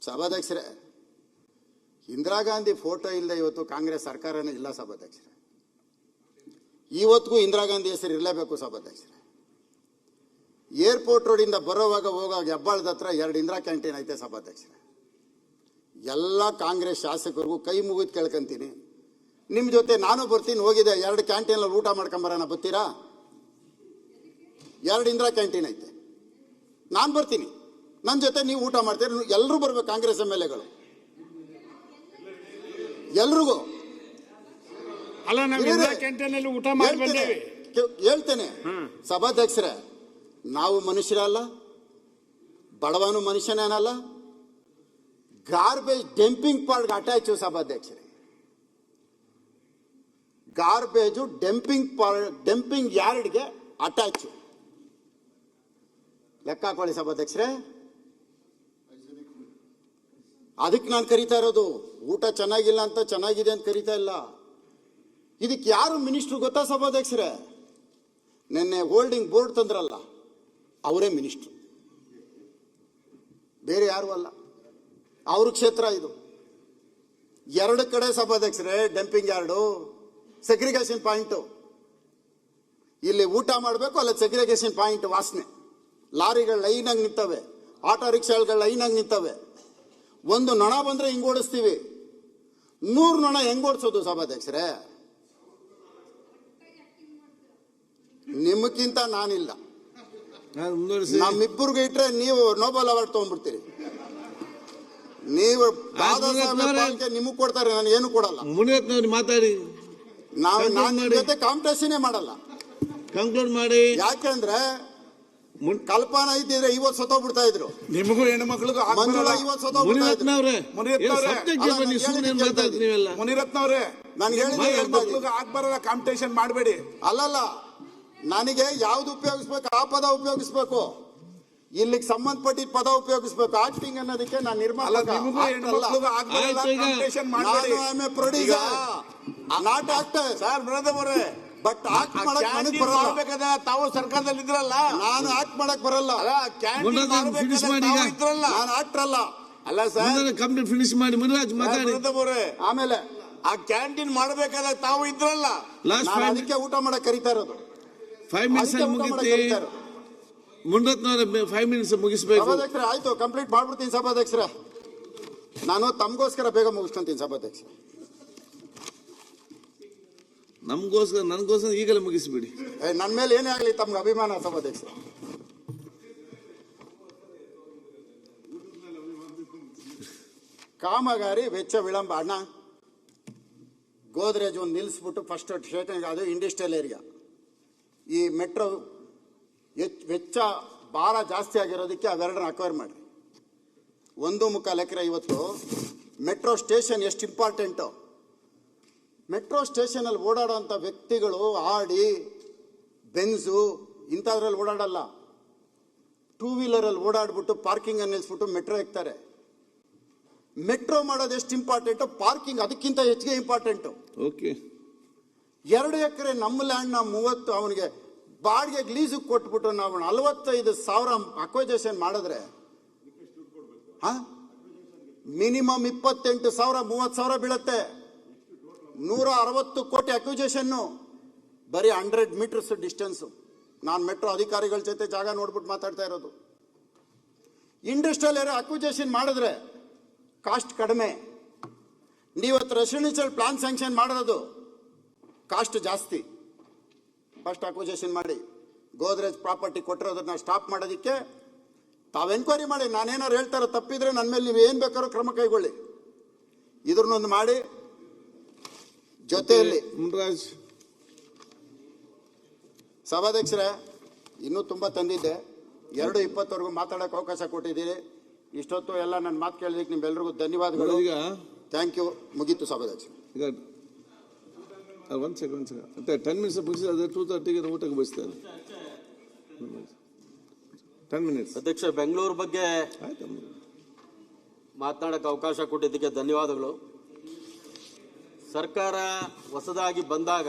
ಸಭಾಧ್ಯಕ್ಷರೇ, ಇಂದಿರಾ ಗಾಂಧಿ ಫೋಟೋ ಇಲ್ಲದೆ ಇವತ್ತು ಕಾಂಗ್ರೆಸ್ ಸರ್ಕಾರನೇ ಇಲ್ಲ ಸಭಾಧ್ಯಕ್ಷರೇ. ಇವತ್ತಿಗೂ ಇಂದಿರಾ ಗಾಂಧಿ ಹೆಸರು ಇರಲೇಬೇಕು ಸಭಾಧ್ಯಕ್ಷರೇ. ಏರ್ಪೋರ್ಟ್ ರೋಡಿಂದ ಬರೋವಾಗ ಹೋಗುವಾಗ ಹೆಬ್ಬಾಳದ ಹತ್ರ 2 ಇಂದಿರಾ ಕ್ಯಾಂಟೀನ್ ಐತೆ ಸಭಾಧ್ಯಕ್ಷರೇ. ಎಲ್ಲ ಕಾಂಗ್ರೆಸ್ ಶಾಸಕರಿಗೂ ಕೈ ಮುಗಿದು ಕೇಳ್ಕೊಂತೀನಿ, ನಿಮ್ಮ ಜೊತೆ ನಾನು ಬರ್ತೀನಿ, ಹೋಗಿದೆ 2 ಕ್ಯಾಂಟೀನಲ್ಲಿ ಊಟ ಮಾಡ್ಕೊಂಬರೋಣ, ಬರ್ತೀರಾ? 2 ಇಂದಿರಾ ಕ್ಯಾಂಟೀನ್ ಐತೆ, ನಾನು ಬರ್ತೀನಿ, ನನ್ನ ಜೊತೆ ನೀವು ಊಟ ಮಾಡ್ತೀರಿ. ಎಲ್ಲರೂ ಬರ್ಬೇಕು, ಕಾಂಗ್ರೆಸ್ MLAಗಳು ಎಲ್ರಿಗೂ. ಅಲ್ಲ, ನಾವು ಕ್ಯಾಂಟೀನಲ್ಲಿ ಊಟ ಮಾಡಿ ಬಂದೇವೆ. ಹೇಳ್ತೇನೆ ಸಭಾಧ್ಯಕ್ಷರೇ, ನಾವು ಮನುಷ್ಯರಲ್ಲ, ಬಡವನು ಮನುಷ್ಯನೇನಲ್ಲ. ಗಾರ್ಬೇಜ್ ಡಂಪಿಂಗ್ ಪಾರ್ಟ್ಗೆ ಅಟ್ಯಾಚು ಸಭಾಧ್ಯಕ್ಷರೇ. Garbage dumping ಯಾರ್ಡ್ಗೆ attach. ಲೆಕ್ಕ ಹಾಕೊಳ್ಳಿ ಸಭಾಧ್ಯಕ್ಷರೇ. ಅದಕ್ಕೆ ನಾನು ಕರಿತಾ ಇರೋದು. ಊಟ ಚೆನ್ನಾಗಿಲ್ಲ ಅಂತ ಚೆನ್ನಾಗಿದೆ ಅಂತ ಕರಿತಾ ಇಲ್ಲ. ಇದಕ್ಕೆ ಯಾರು ಮಿನಿಸ್ಟ್ರು ಗೊತ್ತಾ ಸಭಾಧ್ಯಕ್ಷರೇ? ನಿನ್ನೆ ಹೋಲ್ಡಿಂಗ್ ಬೋರ್ಡ್ ತಂದ್ರಲ್ಲ, ಅವರೇ ಮಿನಿಸ್ಟ್ರು, ಬೇರೆ ಯಾರು ಅಲ್ಲ. ಅವ್ರ ಕ್ಷೇತ್ರ ಇದು. 2 ಕಡೆ ಸಭಾಧ್ಯಕ್ಷರೇ ಡಂಪಿಂಗ್ ಯಾರ್ಡು, ಸೆಗ್ರಿಗೇಷನ್ ಪಾಯಿಂಟು. ಇಲ್ಲಿ ಊಟ ಮಾಡಬೇಕು, ಅಲ್ಲ ಸೆಗ್ರಿಗೇಷನ್ ಪಾಯಿಂಟ್ ವಾಸನೆ. ಲಾರಿಗಳು ಲೈನಾಗಿ ನಿಂತವೆ, ಆಟೋ ರಿಕ್ಷಾಗಳು ಲೈನಾಗಿ ನಿಂತವೆ. ಒಂದು ನೊಣ ಬಂದ್ರೆ ಹಿಂಗ್ ಓಡಿಸ್ತೀವಿ, 100 ನೊಣ ಹೆಂಗ್ ಓಡಿಸೋದು ಸಭಾಧ್ಯಕ್ಷರೇ? ನಿಮಗಿಂತ ನಾನಿಲ್ಲ. ನಮ್ಮಿಬ್ಬರಿಗೆ ಇಟ್ರೆ ನೀವು ನೋಬೆಲ್ ಅವಾರ್ಡ್ ತಗೊಂಡ್ಬಿಡ್ತೀರಿ. ನೀವು ನಿಮಗ್ ಕೊಡ್ತಾರೆ, ನಾನು ಏನು ಕೊಡಲ್ಲ. ಮಾತಾಡಿ, ನಾನು ಜೊತೆ ಕಾಂಪಿಟೇಷನ್ ಮಾಡಲ್ಲ. ಕಂಕ್ಲೂಡ್ ಮಾಡಿ. ಯಾಕೆಂದ್ರೆ ಕಲ್ಪನಾ ಇದ್ದಿದ್ರೆ ಇವತ್ತು ಸತ್ತೋಗ್ಬಿಡ್ತಾ ಇದ್ರು. ನಿಮಗೂ ಹೆಣ್ಣು ಮಕ್ಕಳಿಗೂ ಮುನಿರತ್ನ ಅವರೇ, ನನಗೆ ಆಗ್ಬಾರಲ್ಲ, ಕಾಂಪಿಟೇಷನ್ ಮಾಡಬೇಡಿ. ಅಲ್ಲಲ್ಲ, ನನಗೆ ಯಾವ್ದು ಉಪಯೋಗಿಸ್ಬೇಕು ಆ ಪದ ಉಪಯೋಗಿಸ್ಬೇಕು, ಇಲ್ಲಿಗೆ ಸಂಬಂಧಪಟ್ಟಿದ್ದ ಪದ ಉಪಯೋಗಿಸ್ಬೇಕು. ಆಕ್ಟಿಂಗ್ ಅನ್ನೋದಕ್ಕೆ ನಾನು ನಿರ್ಮಾಪಕ, producer, not actor. Sir brother, but act ಮಾಡಕ್ ನನಗೆ ಬರಲ್ಲ. ತಾವು ಸರ್ಕಾರದಲ್ಲಿ ಇದ್ರಲ್ಲ, ನಾನು ಆಕ್ಟ್ ಮಾಡಕ್ ಬರಲ್ಲ. ನಾನು ಆಕ್ಟರ್ ಅಲ್ಲ. ಅಲ್ಲ ಸರ್, ಕಂಪ್ಲೀಟ್ ಫಿನಿಶ್ ಮಾಡಿ ಮುನಿರಾಜ್ ಮಾತಾಡಿ. ಆಮೇಲೆ ಆ ಕ್ಯಾಂಟೀನ್ ಮಾಡಬೇಕಾದಾಗ ತಾವು ಇದ್ರಲ್ಲ, ಅದಕ್ಕೆ ಊಟ ಮಾಡಕ್ ಕರಿತಾ ಇರೋದು. 5 ಮಿನಿಟ್ಸ್ ಮುಗಿತಿ. ಮುನಿರತ್ನ 5 ಮಿನಿಟ್ಸ್ ಮುಗಿಸ್ಬೇಕು. ಸಭಾಧ್ಯಕ್ಷರೇ, ಆಯ್ತು, ಕಂಪ್ಲೀಟ್ ಮಾಡ್ಬಿಡ್ತೀನಿ ಸಭಾಧ್ಯಕ್ಷರೇ. ನಾನು ತಮಗೋಸ್ಕರ ಬೇಗ ಮುಗಿಸ್ಕೊಂತೀನಿ ಸಭಾಧ್ಯಕ್ಷ. ನಮಗೋಸ್ಕರ ನನಗೋಸ್ಕರ ಈಗಲೇ ಮುಗಿಸ್ಬಿಡಿ. ನನ್ನ ಮೇಲೆ ಏನೇ ಆಗಲಿ ತಮ್ಗೆ ಅಭಿಮಾನ ಸಭಾಧ್ಯಕ್ಷ. ಕಾಮಗಾರಿ ವೆಚ್ಚ ವಿಳಂಬ. ಅಣ್ಣ, ಗೋದ್ರೇಜ್ ಒಂದು ನಿಲ್ಲಿಸ್ಬಿಟ್ಟು ಫಸ್ಟ್ ಸ್ಟೇಷನ್, ಅದು ಇಂಡಸ್ಟ್ರಿಯಲ್ ಏರಿಯಾ. ಈ ಮೆಟ್ರೋ ವೆಚ್ಚ ಭಾರ ಜಾಸ್ತಿ ಆಗಿರೋದಕ್ಕೆ ಅವೆರಡನ್ನ ಅಕ್ವೈರ್ ಮಾಡಿ. 1.25 ಎಕರೆ. ಇವತ್ತು ಮೆಟ್ರೋ ಸ್ಟೇಷನ್ ಎಷ್ಟು ಇಂಪಾರ್ಟೆಂಟು. ಮೆಟ್ರೋ ಸ್ಟೇಷನಲ್ಲಿ ಓಡಾಡೋಂಥ ವ್ಯಕ್ತಿಗಳು ಆಡಿ, ಬೆನ್ಸು ಇಂಥದ್ರಲ್ಲಿ ಓಡಾಡಲ್ಲ. 2 ವೀಲರಲ್ಲಿ ಓಡಾಡ್ಬಿಟ್ಟು ಪಾರ್ಕಿಂಗ್ ನಿಲ್ಲಿಸ್ಬಿಟ್ಟು ಮೆಟ್ರೋ ಎಕ್ತಾರೆ. ಮೆಟ್ರೋ ಮಾಡೋದು ಎಷ್ಟು ಇಂಪಾರ್ಟೆಂಟು, ಪಾರ್ಕಿಂಗ್ ಅದಕ್ಕಿಂತ ಹೆಚ್ಚಿಗೆ ಇಂಪಾರ್ಟೆಂಟು. ಓಕೆ, 2 ಎಕರೆ ನಮ್ಮ ಲ್ಯಾಂಡ್ನ 30 ಅವನಿಗೆ ಬಾಡಿಗೆ ಲೀಸಿಗೆ ಕೊಟ್ಬಿಟ್ಟು ನಾವು 45,000 ಅಕ್ವೈಜೇಷನ್ ಮಾಡಿದ್ರೆ ಮಿನಿಮಮ್ 28,000 30,000 ಬೀಳುತ್ತೆ. 160 ಕೋಟಿ ಅಕ್ವಿಜೇಷನ್ನು, ಬರೀ 100 ಮೀಟರ್ಸ್ ಡಿಸ್ಟೆನ್ಸು. ನಾನು ಮೆಟ್ರೋ ಅಧಿಕಾರಿಗಳ ಜೊತೆ ಜಾಗ ನೋಡ್ಬಿಟ್ಟು ಮಾತಾಡ್ತಾ ಇರೋದು. ಇಂಡಸ್ಟ್ರಿಯಲ್ ಏರಿಯಾ ಅಕ್ವಿಜೇಷನ್ ಮಾಡಿದ್ರೆ ಕಾಸ್ಟ್ ಕಡಿಮೆ. ನೀವತ್ತು ರೆಸಿಡೆನ್ಷಿಯಲ್ ಪ್ಲಾನ್ ಸ್ಯಾಂಕ್ಷನ್ ಮಾಡೋದು ಕಾಸ್ಟ್ ಜಾಸ್ತಿ. ಫಸ್ಟ್ ಅಕ್ವಿಜೇಷನ್ ಮಾಡಿ. ಗೋದ್ರೇಜ್ ಪ್ರಾಪರ್ಟಿ ಕೊಟ್ಟಿರೋದನ್ನ ಸ್ಟಾಪ್ ಮಾಡೋದಕ್ಕೆ ತಾವು ಎನ್ಕ್ವೈರಿ ಮಾಡಿ. ನಾನೇನಾರು ಹೇಳ್ತಾರೋ ತಪ್ಪಿದ್ರೆ ನನ್ನ ಮೇಲೆ ನೀವು ಏನು ಬೇಕಾದ್ರೂ ಕ್ರಮ ಕೈಗೊಳ್ಳಿ. ಇದ್ರನ್ನೊಂದು ಮಾಡಿ. ಜೊತೆಯಲ್ಲಿ ಮುನಿರಾಜ್ ಸಭಾಧ್ಯಕ್ಷರೇ, ಇನ್ನೂ ತುಂಬ ತಂದಿದ್ದೆ. 2:20 ಮಾತಾಡೋಕೆ ಅವಕಾಶ ಕೊಟ್ಟಿದ್ದೀರಿ. ಇಷ್ಟೊತ್ತು ಎಲ್ಲ ನನ್ನ ಮಾತು ಕೇಳಿದಕ್ಕೆ ನಿಮ್ಮೆಲ್ಲರಿಗೂ ಧನ್ಯವಾದಗಳು. Thank you. ಮುಗೀತು ಸಭಾಧ್ಯಕ್ಷ. ಈಗ 1 ಸೆಕೆಂಡ್ 10 ಮಿನಿಟ್ಸ್ ಮುಗಿಸಿ, ಅದೇ 2:30ಗೆ ಊಟಕ್ಕೆ ಬಯಸ್ತಾರೆ. 10 ಮಿನಿಟ್ಸ್. ಅಧ್ಯಕ್ಷ, ಬೆಂಗಳೂರು ಬಗ್ಗೆ ಮಾತನಾಡಕ್ಕೆ ಅವಕಾಶ ಕೊಟ್ಟಿದ್ದಕ್ಕೆ ಧನ್ಯವಾದಗಳು. ಸರ್ಕಾರ ಹೊಸದಾಗಿ ಬಂದಾಗ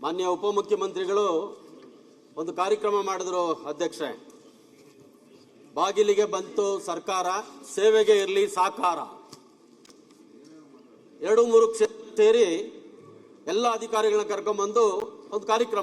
ಮಾನ್ಯ ಉಪಮುಖ್ಯಮಂತ್ರಿಗಳು ಒಂದು ಕಾರ್ಯಕ್ರಮ ಮಾಡಿದ್ರು ಅಧ್ಯಕ್ಷ. ಬಾಗಿಲಿಗೆ ಬಂತು ಸರ್ಕಾರ, ಸೇವೆಗೆ ಇರಲಿ ಸಾಕಾರ. 2-3 ಕ್ಷೇತ್ರ ಸೇರಿ ಎಲ್ಲ ಅಧಿಕಾರಿಗಳನ್ನ ಕರ್ಕೊಂಡ್ಬಂದು ಒಂದು ಕಾರ್ಯಕ್ರಮ